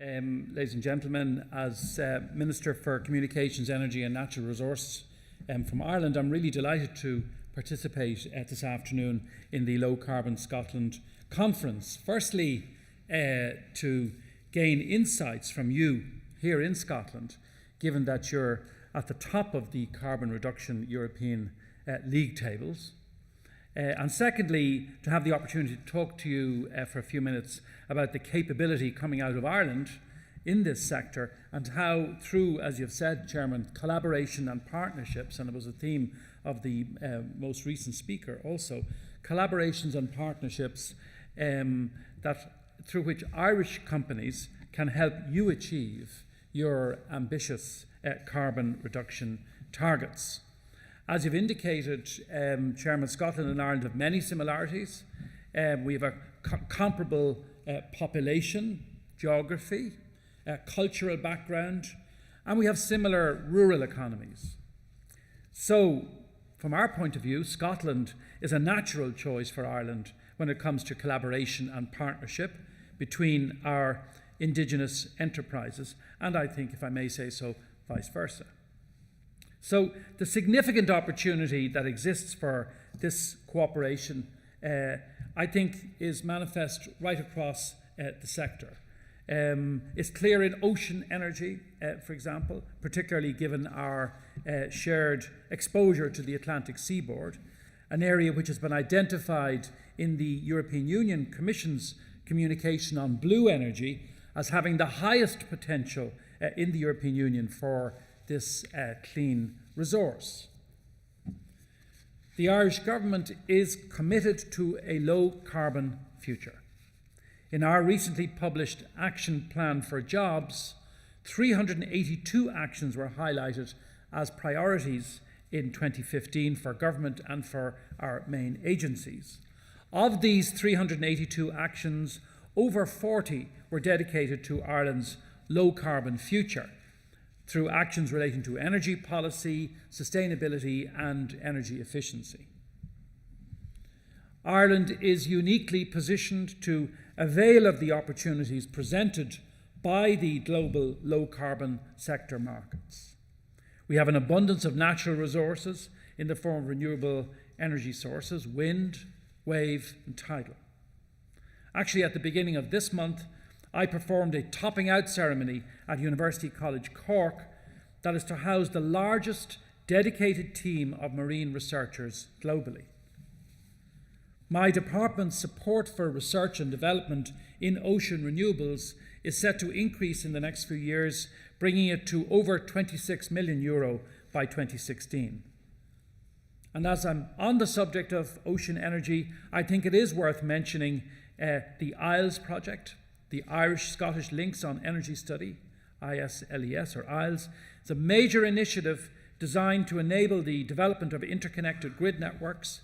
Ladies and gentlemen, as Minister for Communications, Energy and Natural Resources from Ireland, I'm really delighted to participate this afternoon in the Low Carbon Scotland Conference. Firstly, to gain insights from you here in Scotland, given that you're at the top of the carbon reduction European league tables. And secondly, to have the opportunity to talk to you for a few minutes about the capability coming out of Ireland in this sector and how through, as you've said, Chairman, collaboration and partnerships, and it was a theme of the most recent speaker also, collaborations and partnerships that through which Irish companies can help you achieve your ambitious carbon reduction targets. As you've indicated, Chairman, Scotland and Ireland have many similarities. We have a comparable population, geography, cultural background, and we have similar rural economies. So, from our point of view, Scotland is a natural choice for Ireland when it comes to collaboration and partnership between our indigenous enterprises, and I think, if I may say so, vice versa. So the significant opportunity that exists for this cooperation, I think, is manifest right across the sector. It's clear in ocean energy, for example, particularly given our shared exposure to the Atlantic seaboard, an area which has been identified in the European Union Commission's communication on blue energy as having the highest potential in the European Union for this clean resource. The Irish government is committed to a low carbon future. In our recently published Action Plan for Jobs, 382 actions were highlighted as priorities in 2015 for government and for our main agencies. Of these 382 actions, over 40 were dedicated to Ireland's low carbon future, through actions relating to energy policy, sustainability and energy efficiency. Ireland is uniquely positioned to avail of the opportunities presented by the global low-carbon sector markets. We have an abundance of natural resources in the form of renewable energy sources, wind, wave and tidal. Actually, at the beginning of this month, I performed a topping out ceremony at University College Cork that is to house the largest dedicated team of marine researchers globally. My department's support for research and development in ocean renewables is set to increase in the next few years, bringing it to over €26 million by 2016. And as I'm on the subject of ocean energy, I think it is worth mentioning the ISLES project, the Irish-Scottish Links on Energy Study, ISLES or ISLES. It's a major initiative designed to enable the development of interconnected grid networks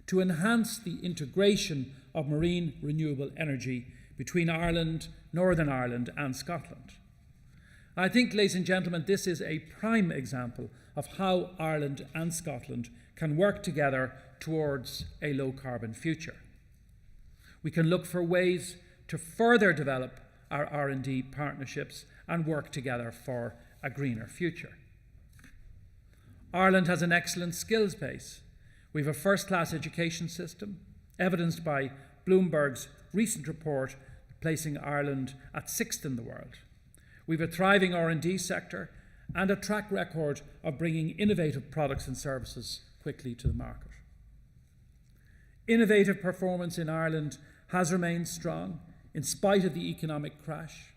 to enhance the integration of marine renewable energy between Ireland, Northern Ireland and Scotland. I think, ladies and gentlemen, this is a prime example of how Ireland and Scotland can work together towards a low-carbon future. We can look for ways to further develop our R&D partnerships and work together for a greener future. Ireland has an excellent skills base. We have a first-class education system, evidenced by Bloomberg's recent report placing Ireland at 6th in the world. We have a thriving R&D sector and a track record of bringing innovative products and services quickly to the market. Innovative performance in Ireland has remained strong in spite of the economic crash,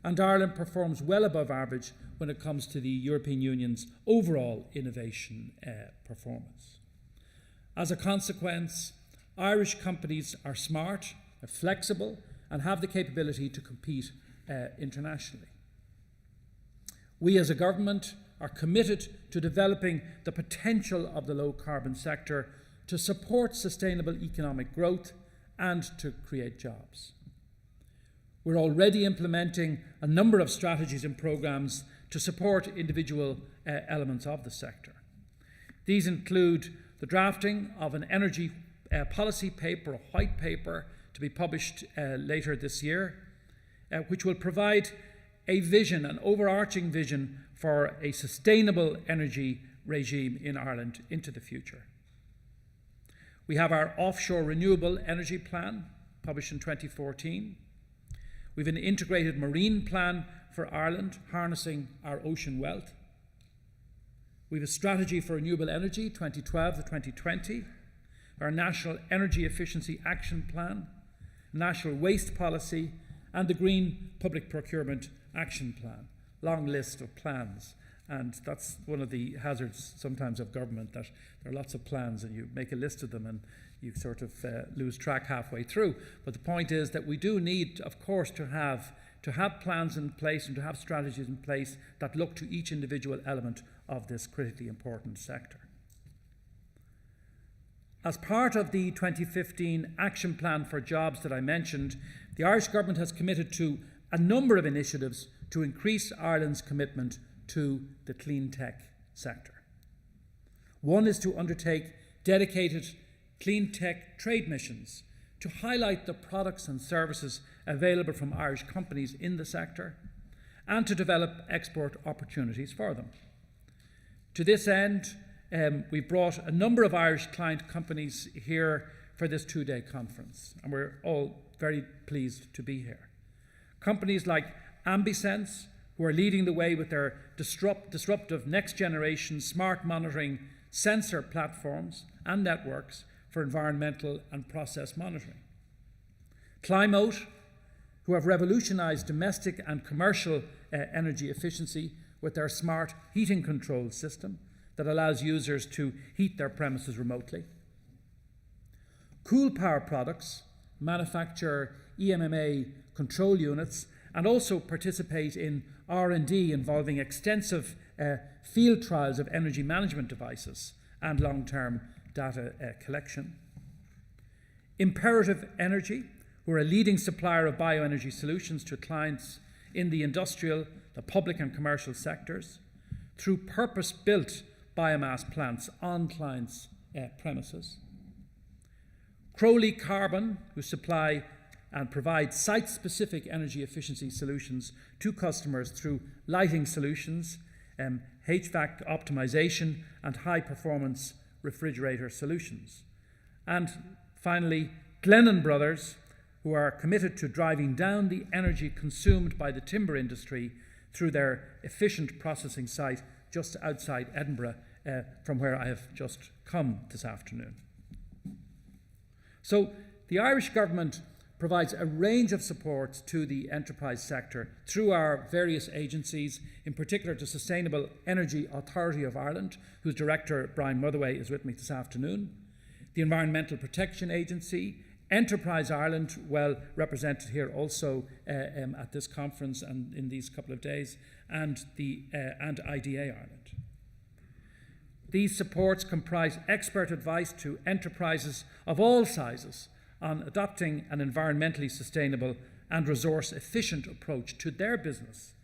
and Ireland performs well above average when it comes to the European Union's overall innovation performance. As a consequence, Irish companies are smart, are flexible, and have the capability to compete internationally. We as a government are committed to developing the potential of the low-carbon sector to support sustainable economic growth and to create jobs. We're already implementing a number of strategies and programs to support individual elements of the sector. These include the drafting of an energy policy paper, a white paper, to be published later this year, which will provide a vision, an overarching vision for a sustainable energy regime in Ireland into the future. We have our offshore renewable energy plan, published in 2014. We have an integrated marine plan for Ireland, harnessing our ocean wealth. We have a strategy for renewable energy, 2012 to 2020, our National Energy Efficiency Action Plan, National Waste Policy, and the Green Public Procurement Action Plan. Long list of plans. And that's one of the hazards sometimes of government, that there are lots of plans and you make a list of them and you sort of lose track halfway through. But the point is that we do need, of course, to have plans in place and to have strategies in place that look to each individual element of this critically important sector. As part of the 2015 Action Plan for Jobs that I mentioned, the Irish Government has committed to a number of initiatives to increase Ireland's commitment to the clean tech sector. One is to undertake dedicated clean tech trade missions to highlight the products and services available from Irish companies in the sector and to develop export opportunities for them. To this end, we've brought a number of Irish client companies here for this two-day conference, and we're all very pleased to be here. Companies like Ambisense, who are leading the way with their disruptive next-generation smart monitoring sensor platforms and networks for environmental and process monitoring. Climote, who have revolutionised domestic and commercial energy efficiency with their smart heating control system that allows users to heat their premises remotely. Cool Power Products manufacture EMMA control units and also participate in R&D involving extensive field trials of energy management devices and long-term data collection. Imperative Energy, who are a leading supplier of bioenergy solutions to clients in the industrial, the public and commercial sectors, through purpose-built biomass plants on clients' premises. Crowley Carbon, who supply and provide site-specific energy efficiency solutions to customers through lighting solutions, HVAC optimization, and high-performance refrigerator solutions. And finally, Glennon Brothers, who are committed to driving down the energy consumed by the timber industry through their efficient processing site just outside Edinburgh, from where I have just come this afternoon. So the Irish Government provides a range of support to the enterprise sector through our various agencies, in particular the Sustainable Energy Authority of Ireland, whose director, Brian Motherway, is with me this afternoon, the Environmental Protection Agency, Enterprise Ireland, well represented here also at this conference and in these couple of days, and IDA Ireland. These supports comprise expert advice to enterprises of all sizes on adopting an environmentally sustainable and resource-efficient approach to their business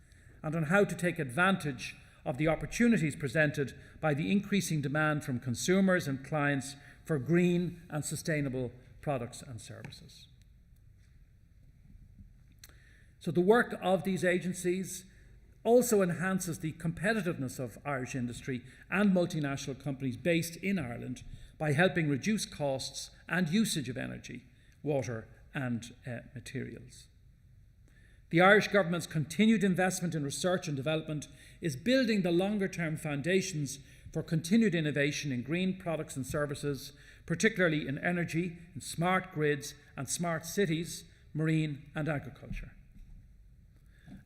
and on how to take advantage of the opportunities presented by the increasing demand from consumers and clients for green and sustainable products and services. So the work of these agencies also enhances the competitiveness of Irish industry and multinational companies based in Ireland by helping reduce costs and usage of energy, water and materials. The Irish Government's continued investment in research and development is building the longer-term foundations for continued innovation in green products and services, particularly in energy, in smart grids and smart cities, marine and agriculture.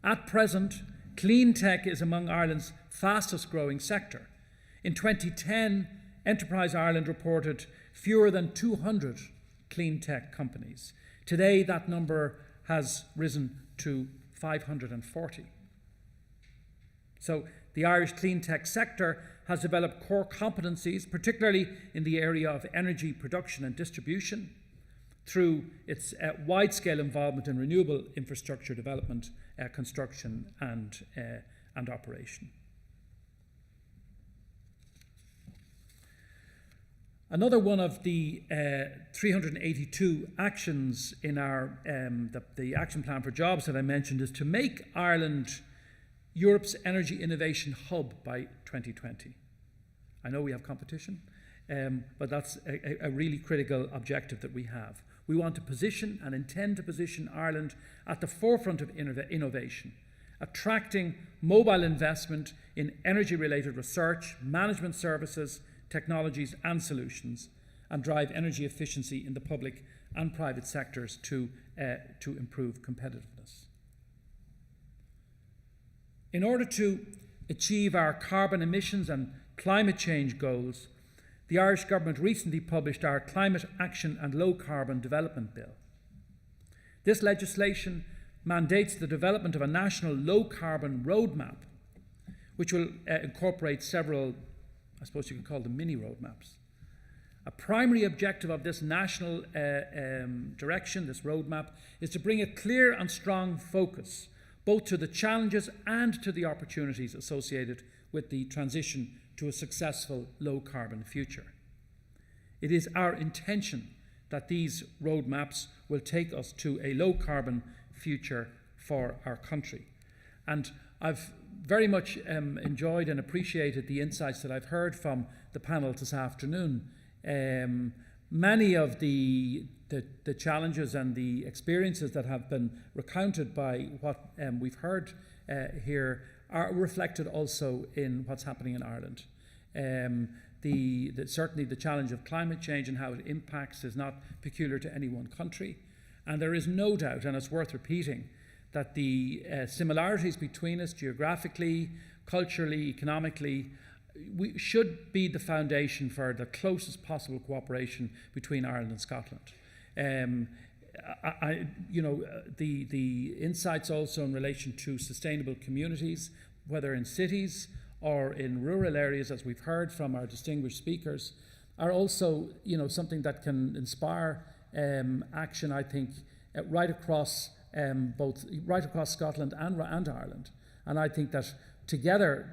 At present, clean tech is among Ireland's fastest growing sector. In 2010, Enterprise Ireland reported fewer than 200 clean tech companies. Today, that number has risen to 540. So the Irish clean tech sector has developed core competencies, particularly in the area of energy production and distribution, through its wide-scale involvement in renewable infrastructure development, construction and operation. Another one of the 382 actions in our the Action Plan for Jobs that I mentioned is to make Ireland Europe's energy innovation hub by 2020. I know we have competition, but that's a really critical objective that we have. We want to position and intend to position Ireland at the forefront of innovation, attracting mobile investment in energy-related research, management services, technologies and solutions, and drive energy efficiency in the public and private sectors to improve competitiveness. In order to achieve our carbon emissions and climate change goals, the Irish Government recently published our Climate Action and Low Carbon Development Bill. This legislation mandates the development of a national low carbon roadmap, which will incorporate several, I suppose you could call them mini roadmaps. A primary objective of this national direction, this roadmap, is to bring a clear and strong focus both to the challenges and to the opportunities associated with the transition to a successful low-carbon future. It is our intention that these roadmaps will take us to a low-carbon future for our country. And I've very much enjoyed and appreciated the insights that I've heard from the panel this afternoon. Many of the challenges and the experiences that have been recounted by what we've heard here are reflected also in what's happening in Ireland. Certainly the challenge of climate change and how it impacts is not peculiar to any one country. And there is no doubt, and it's worth repeating, that the similarities between us geographically, culturally, economically, should be the foundation for the closest possible cooperation between Ireland and Scotland. The insights also in relation to sustainable communities, whether in cities or in rural areas, as we've heard from our distinguished speakers, are also, something that can inspire action, I think, right across Scotland and Ireland. And I think that together,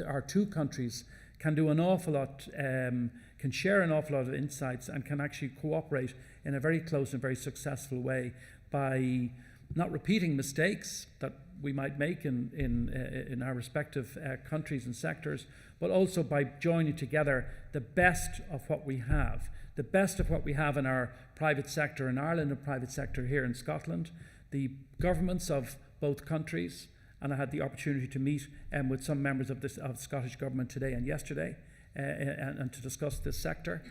our two countries can do an awful lot, can share an awful lot of insights, and can actually cooperate in a very close and very successful way by not repeating mistakes that we might make in our respective countries and sectors, but also by joining together the best of what we have. The best of what we have in our private sector in Ireland and private sector here in Scotland, the governments of both countries, and I had the opportunity to meet with some members of the Scottish Government today and yesterday and to discuss this sector.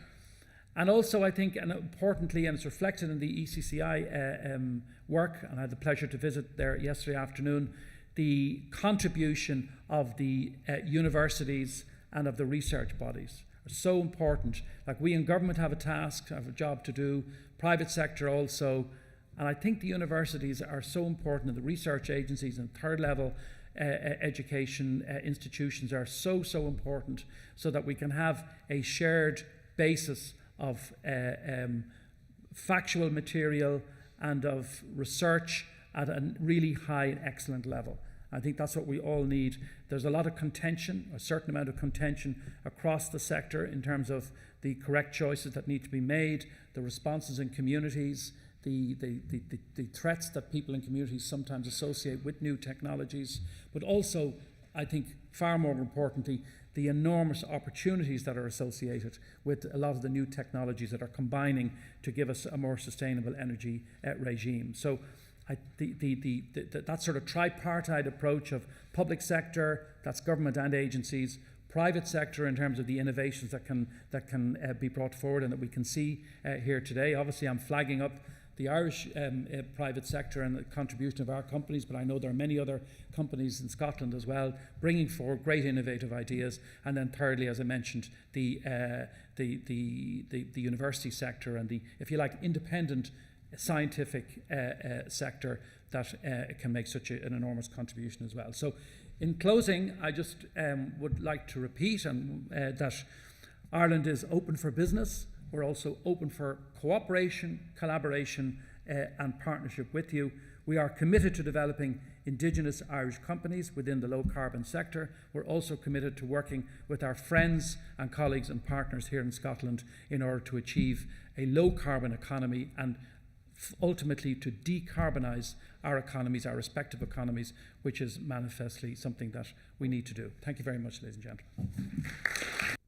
And also, I think, and importantly, and it's reflected in the ECCI work, and I had the pleasure to visit there yesterday afternoon, the contribution of the universities and of the research bodies are so important. Like, we in government have a task, have a job to do, private sector also, and I think the universities are so important, and the research agencies and third level education institutions are so important, so that we can have a shared basis of factual material and of research at a really high and excellent level. I think that's what we all need. There's a lot of contention, a certain amount of contention across the sector in terms of the correct choices that need to be made, the responses in communities, the threats that people in communities sometimes associate with new technologies, but also, I think, far more importantly, the enormous opportunities that are associated with a lot of the new technologies that are combining to give us a more sustainable energy regime. So that sort of tripartite approach of public sector, that's government and agencies, private sector in terms of the innovations that can be brought forward and that we can see here today. Obviously, I'm flagging up the Irish private sector and the contribution of our companies, but I know there are many other companies in Scotland as well bringing forward great innovative ideas. And then thirdly, as I mentioned, the university sector and the, if you like, independent scientific sector that can make such an enormous contribution as well. So in closing, I just would like to repeat that Ireland is open for business. We're also open for cooperation, collaboration and partnership with you. We are committed to developing Indigenous Irish companies within the low carbon sector. We're also committed to working with our friends and colleagues and partners here in Scotland in order to achieve a low carbon economy and ultimately to decarbonise our economies, our respective economies, which is manifestly something that we need to do. Thank you very much, ladies and gentlemen.